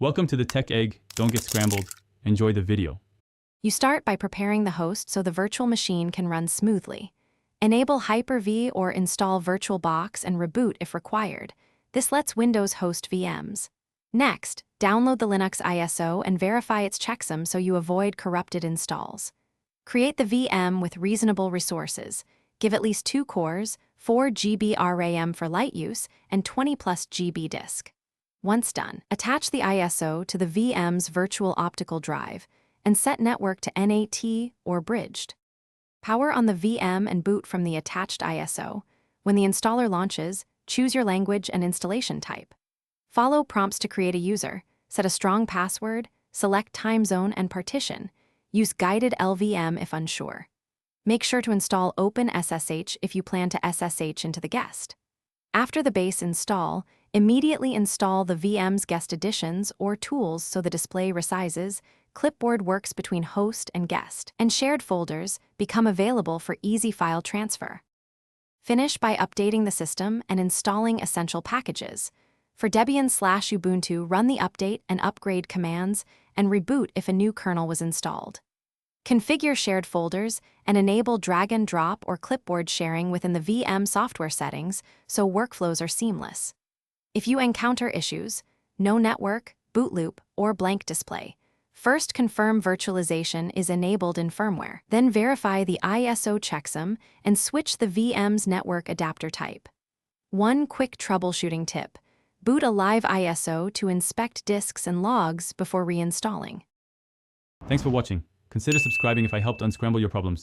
Welcome to the Tech Egg. Don't get scrambled. Enjoy the video. You start by preparing the host so the virtual machine can run smoothly. Enable Hyper-V or install VirtualBox and reboot if required. This lets Windows host VMs. Next, download the Linux ISO and verify its checksum so you avoid corrupted installs. Create the VM with reasonable resources. Give at least 2 cores, 4 GB RAM for light use, and 20+ GB disk. Once done, attach the ISO to the VM's virtual optical drive and set network to NAT or bridged. Power on the VM and boot from the attached ISO. When the installer launches, choose your language and installation type. Follow prompts to create a user, set a strong password, select time zone and partition. Use guided LVM if unsure. Make sure to install OpenSSH if you plan to SSH into the guest. After the base install, immediately install the VM's guest additions or tools so the display resizes, clipboard works between host and guest, and shared folders become available for easy file transfer. Finish by updating the system and installing essential packages. For Debian/Ubuntu, run the update and upgrade commands and reboot if a new kernel was installed. Configure shared folders and enable drag and drop or clipboard sharing within the VM software settings so workflows are seamless. If you encounter issues, no network, boot loop, or blank display, first confirm virtualization is enabled in firmware. Then verify the ISO checksum and switch the VM's network adapter type. One quick troubleshooting tip: boot a live ISO to inspect disks and logs before reinstalling. Thanks for watching. Consider subscribing if I helped unscramble your problems.